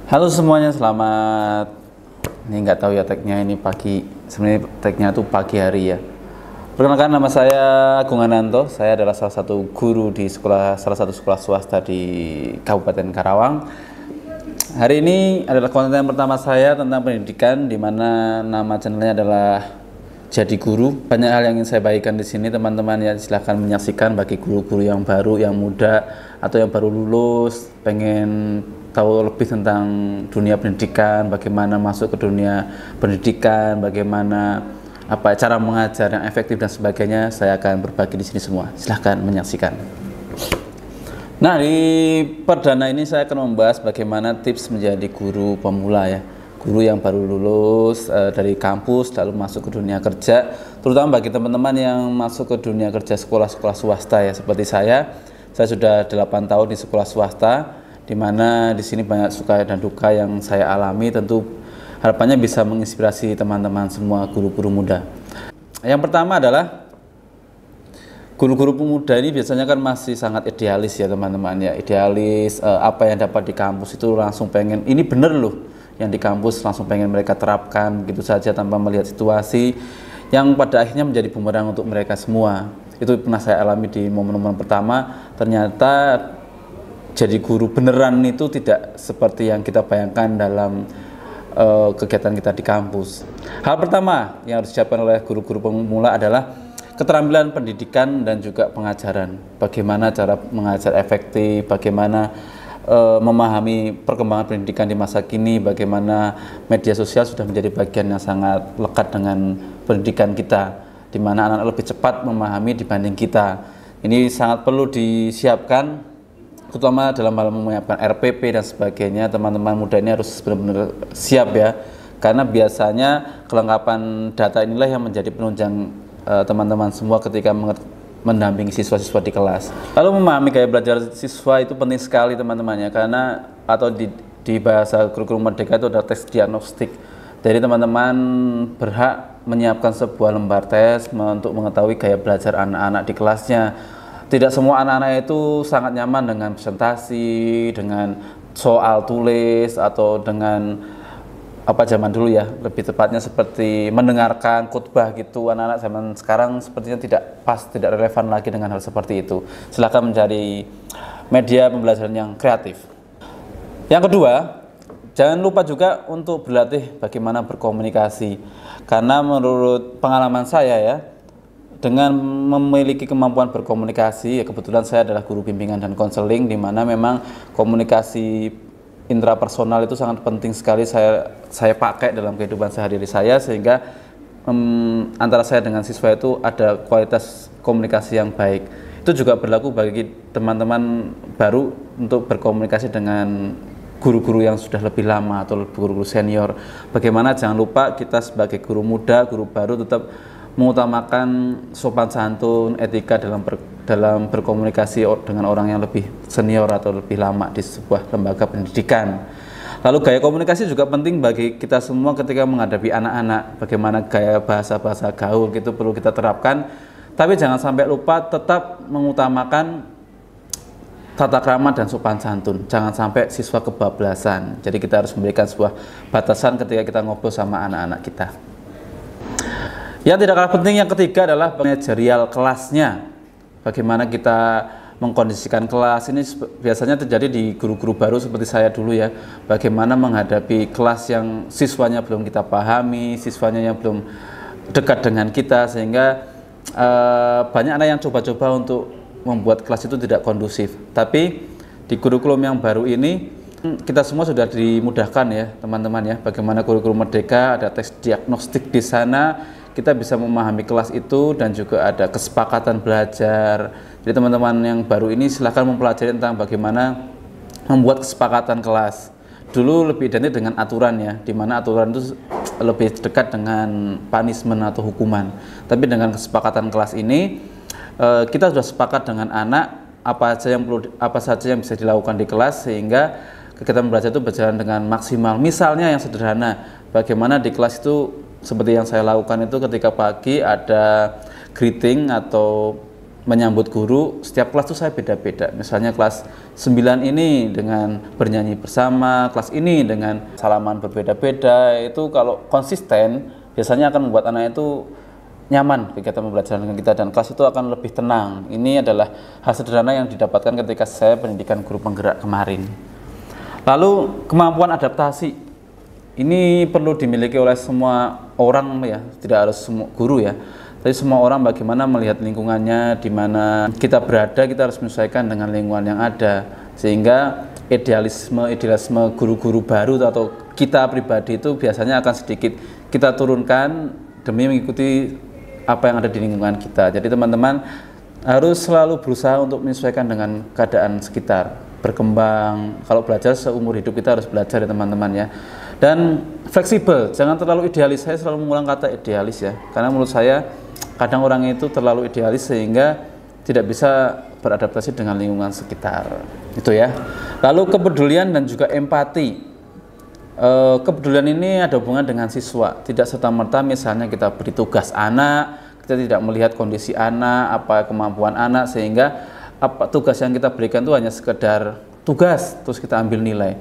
Halo semuanya, selamat. Ini nggak tahu ya tagnya ini pagi. Sebenarnya tagnya tuh pagi hari ya. Perkenalkan, nama saya Agung Ananto. Saya adalah salah satu guru di salah satu sekolah swasta di Kabupaten Karawang. Hari ini adalah konten pertama saya tentang pendidikan, di mana nama channelnya adalah Jadi Guru. Banyak hal yang ingin saya bagikan di sini, teman-teman ya. Silahkan menyaksikan bagi guru-guru yang baru, yang muda, atau yang baru lulus, pengen tahu lebih tentang dunia pendidikan, bagaimana masuk ke dunia pendidikan, bagaimana cara mengajar yang efektif dan sebagainya. Saya akan berbagi di sini semua. Silahkan menyaksikan. Nah, di perdana ini saya akan membahas bagaimana tips menjadi guru pemula ya. Guru yang baru lulus dari kampus lalu masuk ke dunia kerja, terutama bagi teman-teman yang masuk ke dunia kerja sekolah-sekolah swasta ya, seperti saya sudah 8 tahun di sekolah swasta, di mana di sini banyak suka dan duka yang saya alami. Tentu harapannya bisa menginspirasi teman-teman semua guru-guru muda. Yang pertama adalah guru-guru pemuda ini biasanya kan masih sangat idealis ya teman-teman ya, idealis, apa yang dapat di kampus itu langsung pengen, ini bener loh yang di kampus, langsung pengen mereka terapkan begitu saja tanpa melihat situasi, yang pada akhirnya menjadi bumerang untuk mereka semua. Itu pernah saya alami di momen-momen pertama. Ternyata jadi guru beneran itu tidak seperti yang kita bayangkan dalam kegiatan kita di kampus. Hal pertama yang harus disiapkan oleh guru-guru pemula adalah keterampilan pendidikan dan juga pengajaran. Bagaimana cara mengajar efektif, bagaimana memahami perkembangan pendidikan di masa kini, bagaimana media sosial sudah menjadi bagian yang sangat lekat dengan pendidikan kita, di mana anak-anak lebih cepat memahami dibanding kita. Ini sangat perlu disiapkan, terutama dalam hal menyiapkan RPP dan sebagainya. Teman-teman muda ini harus benar-benar siap ya, karena biasanya kelengkapan data inilah yang menjadi penunjang teman-teman semua ketika mendampingi siswa-siswa di kelas. Lalu memahami gaya belajar siswa itu penting sekali teman-teman ya, karena atau di bahasa kurikulum Merdeka itu ada tes diagnostik. Jadi teman-teman berhak menyiapkan sebuah lembar tes untuk mengetahui gaya belajar anak-anak di kelasnya. Tidak semua anak-anak itu sangat nyaman dengan presentasi, dengan soal tulis, atau dengan zaman dulu ya, lebih tepatnya seperti mendengarkan khutbah gitu. Anak-anak zaman sekarang sepertinya tidak pas, tidak relevan lagi dengan hal seperti itu. Silahkan mencari media pembelajaran yang kreatif. Yang kedua, jangan lupa juga untuk berlatih bagaimana berkomunikasi, karena menurut pengalaman saya ya, dengan memiliki kemampuan berkomunikasi ya, kebetulan saya adalah guru bimbingan dan konseling, di mana memang komunikasi intrapersonal itu sangat penting sekali saya pakai dalam kehidupan sehari-hari saya, sehingga antara saya dengan siswa itu ada kualitas komunikasi yang baik. Itu juga berlaku bagi teman-teman baru untuk berkomunikasi dengan guru-guru yang sudah lebih lama atau guru-guru senior. Bagaimana, jangan lupa kita sebagai guru muda, guru baru tetap mengutamakan sopan santun, etika dalam berkomunikasi dengan orang yang lebih senior atau lebih lama di sebuah lembaga pendidikan. Lalu gaya komunikasi juga penting bagi kita semua ketika menghadapi anak-anak. Bagaimana gaya bahasa-bahasa gaul gitu perlu kita terapkan, tapi jangan sampai lupa tetap mengutamakan tata krama dan sopan santun. Jangan sampai siswa kebablasan. Jadi kita harus memberikan sebuah batasan ketika kita ngobrol sama anak-anak kita. Yang tidak kalah penting yang ketiga adalah manajerial kelasnya. Bagaimana kita mengkondisikan kelas. Ini biasanya terjadi di guru-guru baru seperti saya dulu ya. Bagaimana menghadapi kelas yang siswanya belum kita pahami, siswanya yang belum dekat dengan kita, sehingga banyak anak yang coba-coba untuk membuat kelas itu tidak kondusif. Tapi di kurikulum yang baru ini kita semua sudah dimudahkan ya teman-teman ya. Bagaimana kurikulum Merdeka, ada tes diagnostik di sana, kita bisa memahami kelas itu, dan juga ada kesepakatan belajar. Jadi teman-teman yang baru ini silahkan mempelajari tentang bagaimana membuat kesepakatan kelas. Dulu lebih identik dengan aturan ya, dimana aturan itu lebih dekat dengan punishment atau hukuman. Tapi dengan kesepakatan kelas ini, kita sudah sepakat dengan anak apa saja yang bisa dilakukan di kelas, sehingga kegiatan belajar itu berjalan dengan maksimal. Misalnya yang sederhana, bagaimana di kelas itu seperti yang saya lakukan itu ketika pagi ada greeting atau menyambut guru, setiap kelas tuh saya beda-beda. Misalnya kelas 9 ini dengan bernyanyi bersama, kelas ini dengan salaman berbeda-beda. Itu kalau konsisten biasanya akan membuat anak itu nyaman kegiatan pembelajaran dengan kita, dan kelas itu akan lebih tenang. Ini adalah hal sederhana yang didapatkan ketika saya pendidikan guru penggerak kemarin. Lalu kemampuan adaptasi ini perlu dimiliki oleh semua orang ya, tidak harus semua guru ya. Tapi semua orang bagaimana melihat lingkungannya, di mana kita berada, kita harus menyesuaikan dengan lingkungan yang ada. Sehingga idealisme guru-guru baru atau kita pribadi itu biasanya akan sedikit kita turunkan demi mengikuti apa yang ada di lingkungan kita. Jadi teman-teman harus selalu berusaha untuk menyesuaikan dengan keadaan sekitar, berkembang. Kalau belajar seumur hidup kita harus belajar ya teman-teman ya. Dan fleksibel, jangan terlalu idealis. Saya selalu mengulang kata idealis ya, karena menurut saya kadang orang itu terlalu idealis sehingga tidak bisa beradaptasi dengan lingkungan sekitar. Itu ya. Lalu kepedulian dan juga empati. Kepedulian ini ada hubungan dengan siswa. Tidak serta-merta misalnya kita beri tugas anak, kita tidak melihat kondisi anak, apa kemampuan anak, sehingga apa tugas yang kita berikan itu hanya sekedar tugas terus kita ambil nilai.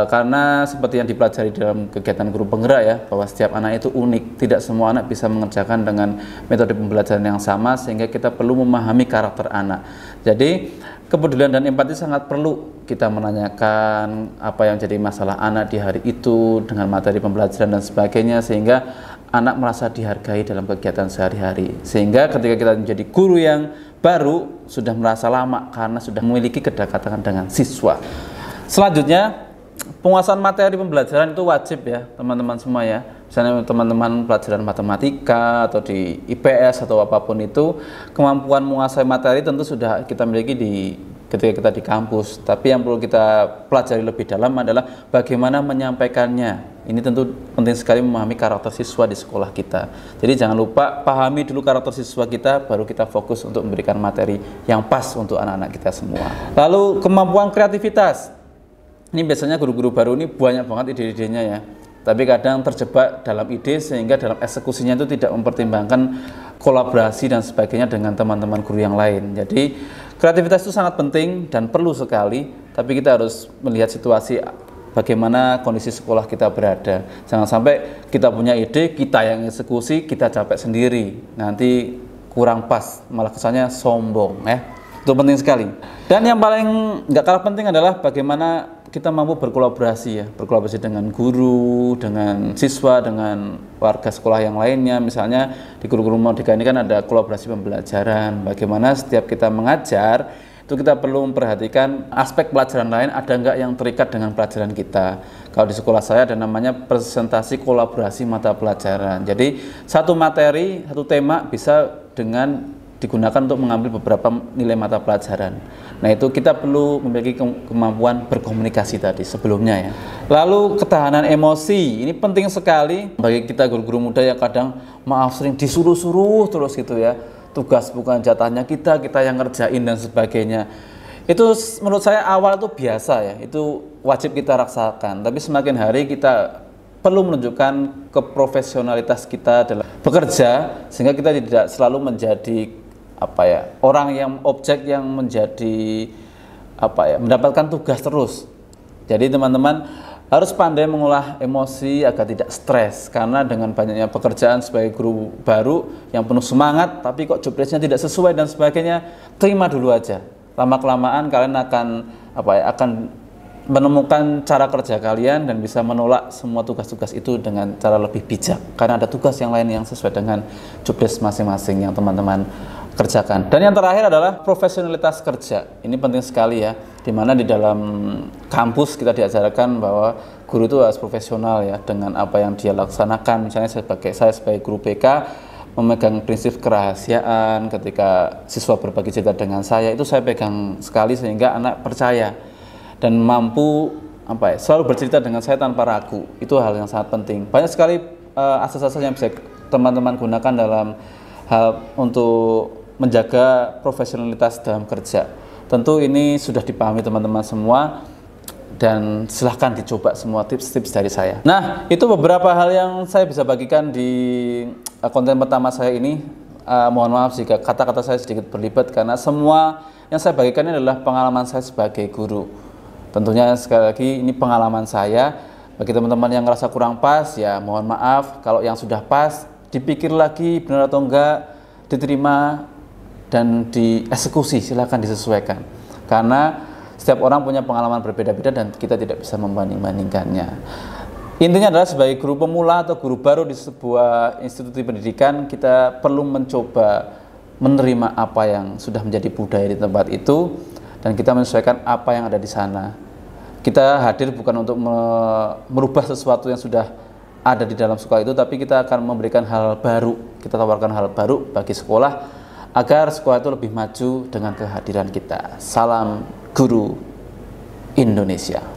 Karena seperti yang dipelajari dalam kegiatan guru penggerak ya, bahwa setiap anak itu unik, tidak semua anak bisa mengerjakan dengan metode pembelajaran yang sama, sehingga kita perlu memahami karakter anak. Jadi kepedulian dan empati sangat perlu. Kita menanyakan apa yang jadi masalah anak di hari itu dengan materi pembelajaran dan sebagainya, sehingga anak merasa dihargai dalam kegiatan sehari-hari. Sehingga ketika kita menjadi guru yang baru, sudah merasa lama karena sudah memiliki kedekatan dengan siswa. Selanjutnya, penguasaan materi pembelajaran itu wajib ya teman-teman semua ya. Misalnya teman-teman pelajaran matematika atau di IPS atau apapun itu, kemampuan menguasai materi tentu sudah kita miliki ketika kita di kampus. Tapi yang perlu kita pelajari lebih dalam adalah bagaimana menyampaikannya. Ini tentu penting sekali memahami karakter siswa di sekolah kita. Jadi jangan lupa pahami dulu karakter siswa kita, baru kita fokus untuk memberikan materi yang pas untuk anak-anak kita semua. Lalu kemampuan kreativitas. Ini biasanya guru-guru baru ini banyak banget ide-idenya ya, tapi kadang terjebak dalam ide sehingga dalam eksekusinya itu tidak mempertimbangkan kolaborasi dan sebagainya dengan teman-teman guru yang lain. Jadi kreativitas itu sangat penting dan perlu sekali, tapi kita harus melihat situasi bagaimana kondisi sekolah kita berada. Jangan sampai kita punya ide, kita yang eksekusi, kita capek sendiri, nanti kurang pas, malah kesannya sombong ya. Itu penting sekali. Dan yang paling nggak kalah penting adalah bagaimana kita mampu berkolaborasi ya, berkolaborasi dengan guru, dengan siswa, dengan warga sekolah yang lainnya. Misalnya di guru-guru Merdeka ini kan ada kolaborasi pembelajaran. Bagaimana setiap kita mengajar itu kita perlu memperhatikan aspek pelajaran lain ada nggak yang terikat dengan pelajaran kita. Kalau di sekolah saya ada namanya presentasi kolaborasi mata pelajaran. Jadi satu materi, satu tema bisa digunakan untuk mengambil beberapa nilai mata pelajaran. Nah itu kita perlu memiliki kemampuan berkomunikasi tadi sebelumnya ya. Lalu ketahanan emosi, ini penting sekali bagi kita guru-guru muda yang kadang sering disuruh-suruh terus gitu ya. Tugas bukan jatahnya kita yang ngerjain dan sebagainya. Itu menurut saya awal itu biasa ya, itu wajib kita rasakan. Tapi semakin hari kita perlu menunjukkan keprofesionalitas kita dalam bekerja, sehingga kita tidak selalu menjadi orang yang objek yang menjadi mendapatkan tugas terus. Jadi teman-teman harus pandai mengolah emosi agar tidak stres, karena dengan banyaknya pekerjaan sebagai guru baru yang penuh semangat tapi kok job desk-nya tidak sesuai dan sebagainya, terima dulu aja. Lama-kelamaan kalian akan menemukan cara kerja kalian dan bisa menolak semua tugas-tugas itu dengan cara lebih bijak, karena ada tugas yang lain yang sesuai dengan job desk masing-masing yang teman-teman kerjakan. Dan yang terakhir adalah profesionalitas kerja. Ini penting sekali ya, dimana di dalam kampus kita diajarkan bahwa guru itu harus profesional ya dengan apa yang dia laksanakan. Misalnya saya sebagai guru PK memegang prinsip kerahasiaan. Ketika siswa berbagi cerita dengan saya, itu saya pegang sekali sehingga anak percaya dan mampu selalu bercerita dengan saya tanpa ragu. Itu hal yang sangat penting. Banyak sekali asas-asas yang bisa teman-teman gunakan dalam hal untuk menjaga profesionalitas dalam kerja. Tentu ini sudah dipahami teman-teman semua, dan silahkan dicoba semua tips-tips dari saya. Nah, itu beberapa hal yang saya bisa bagikan di konten pertama saya ini. mohon maaf jika kata-kata saya sedikit berlibat, karena semua yang saya bagikan ini adalah pengalaman saya sebagai guru. Tentunya sekali lagi ini pengalaman saya. Bagi teman-teman yang ngerasa kurang pas, ya mohon maaf. Kalau yang sudah pas, dipikir lagi benar atau enggak, diterima dan dieksekusi, silakan disesuaikan. Karena setiap orang punya pengalaman berbeda-beda dan kita tidak bisa membanding-bandingkannya. Intinya adalah sebagai guru pemula atau guru baru di sebuah institusi pendidikan, kita perlu mencoba menerima apa yang sudah menjadi budaya di tempat itu dan kita menyesuaikan apa yang ada di sana. Kita hadir bukan untuk merubah sesuatu yang sudah ada di dalam sekolah itu, tapi kita akan memberikan hal baru. Kita tawarkan hal baru bagi sekolah agar sekolah itu lebih maju dengan kehadiran kita. Salam Guru Indonesia.